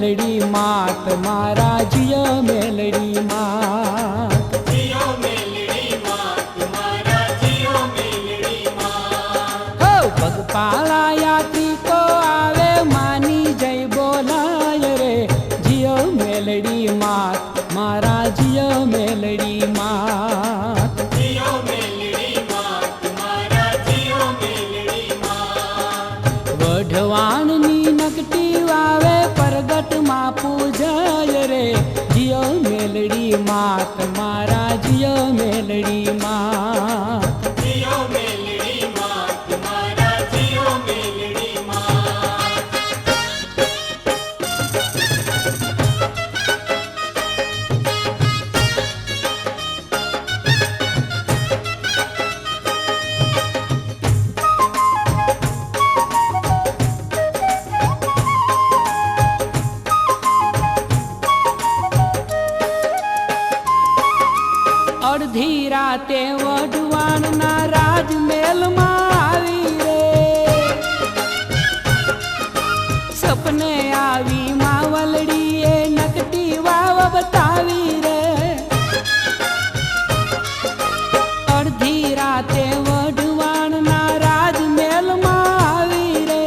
મેલડી માત મારા જીય મેલડી માત જીયો મેલડી માત મારા જીયો મેલડી માત હો પગપાળા યાત્રિકો આવે માની જય બોલાય રે જીય મેલડી માત મારા જીય મેલડી માત જીયો મેલડી માત મારા જીયો મેલડી માત વઢવાણની નકટી વાવે પરગટમાં પૂજાય રે જીય મેલડી માત મારા જીય મેલડી માત જીયો મેલડી માત મારા જીયો મેલડી માત અડધી રાતે વઢવાણના રાજમહેલમાં આવી રે સપને આવી માવલડીએ નકટી વાવ બતાવી રે અડધી રાતે વઢવાણના રાજમહેલમાં આવી રે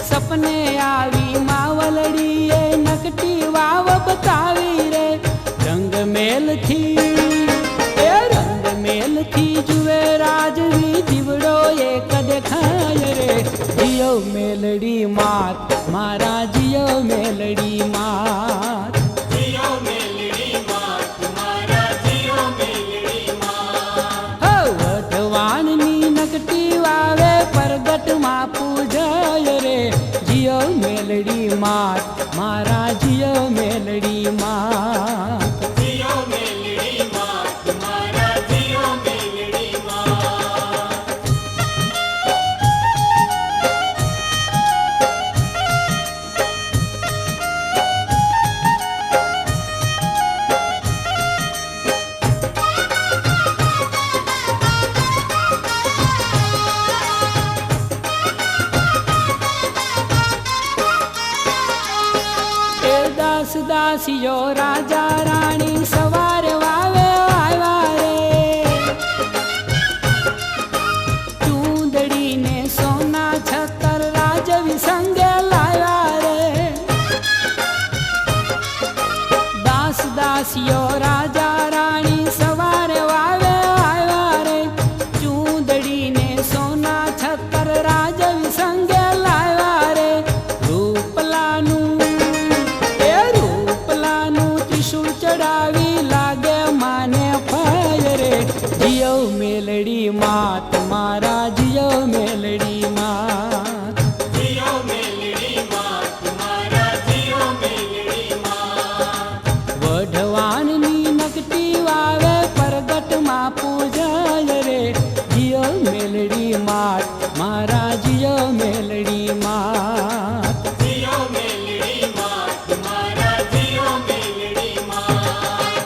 સપને આવી માવલડીએ નકટી વાવ બતાવી રે રંગમેલથી મેલથી જુએ રાજવી દીવડો એક દેખાય રે જીય મેલડી માત મારા જીય મેલડી માત જીયો મેલડી માત મારા જીયો મેલડી માત હો વઢવાણની નકટી વાવે પરગટમાં પૂજાય રે જીય મેલડી માત મારા જીય મેલડી માત જીયો મેલડી માત મારા જીયો મેલડી માત એ દાસ દાસીઓ રાજા રાણી સવારે વાવે આવ્યા રે ચૂંદડીને સોના છતર રાજવી સંગે લાવ્યા રે દાસ દાસીઓ રાજા રાણી સવારે વાવે આવ્યા રે ચૂંદડીને સોના છતર રાજવી સંગે લાવ્યા રે રૂપલાનું ત્રિશુળ ચડાવી લાગે માને ફાય રે જીય મેલડી માત મારા જીય મેલડી માત જીયો મેલડી માત મારા જીયો મેલડી માત વઢવાણની નકટી વાવે પરગટમાં પૂજાય રે જીય મેલડી માત મારા જીય મેલડી માત જીયો મેલડી માત મારા જીયો મેલડી માત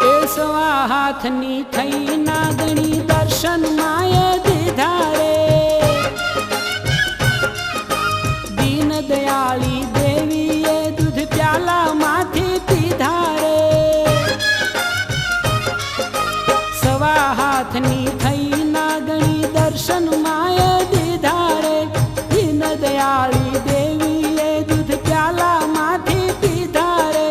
એ સવા હાથની થઈ નાગણી દર્શન માએ દીધા રે દીન દયાળી દેવીએ દૂધ પ્યાલા માંથી પીધા રે સવા હાથની થઈ નાગણી દર્શન માએ દીધા રે દીન દયાળી દેવીએ દૂધ પ્યાલા માંથી પીધા રે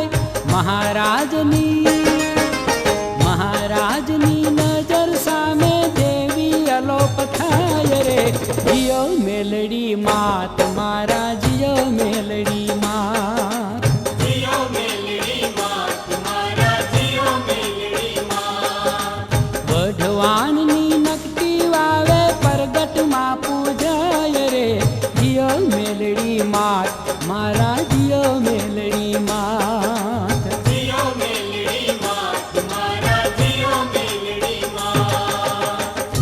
મહારાજની નજર સામે દેવી અલોપ થાય રે જીય મેલડી માત મારા જીય મેલડી માત જીયો મેલડી માત મારા જીયો મેલડી માત વઢવાણની નકટી વાવે પરગટમાં પૂજાય રે જીય મેલડી માત મારા જીય મેલડી માત જીયો મેલડી માત મારા જીયો મેલડી માત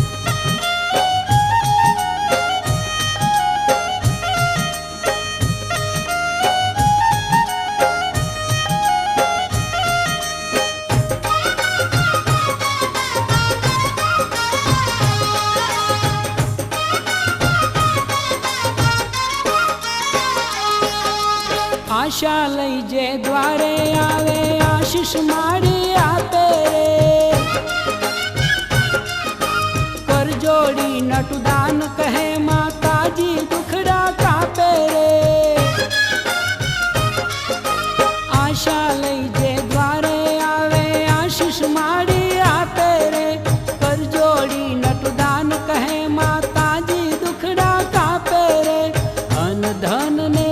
આશા લઈ જે દ્વારે આવે આશીષ માડી આપે રે કરજોડી નટુદાન કહે માતાજી દુખડા કાપે રે આશા લઈ જે દ્વારે આવે આશીષ માડી આપે રે કરજોડી નટુદાન કહે માતાજી દુખડા કાપે રે અન ધન ને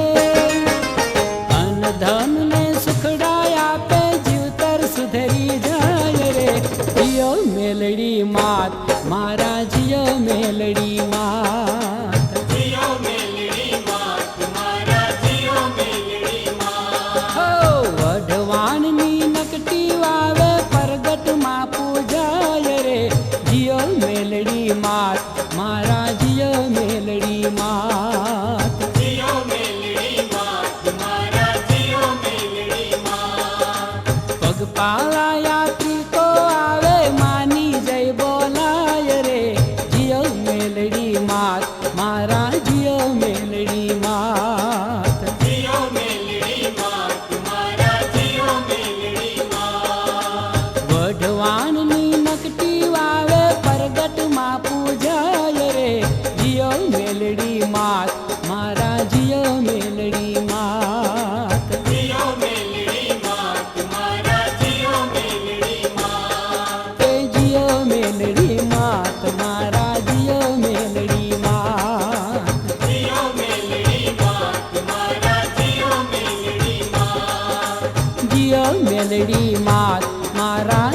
સુખડા આપે જીવતર સુધરી જાય રે જીઓ મેલડી માત મારા જીઓ મેલડી માત જીઓ મેલડી માત મારા જીઓ મેલડી માત હો વઢવાણની નકટી વાવે પરગટમાં પૂજાય રે જીઓ મેલડી માત મારા જીઓ મેલડી માત જીઓ મેલડી માત મારા જીઓ મેલડી માત પગપાળા યાત્રિકો આવે માની જય બોલાય રે જીઓ મેલડી માત મારા જીઓ મેલડી માત જીઓ મેલડી માત મારા જીઓ મેલડી માત વઢવાણની નકટી વાવે પરગટમાં પૂજાય રે જીઓ મેલડી માત મારા જીઓ મેલડી માત જીઓ મેલડી માત મારા જીઓ મેલડી માત તે જીઓ મેલડી માત મારા જીઓ મેલડી માત જીઓ મેલડી માત મારા જીઓ મેલડી માત જીઓ મેલડી માત મારા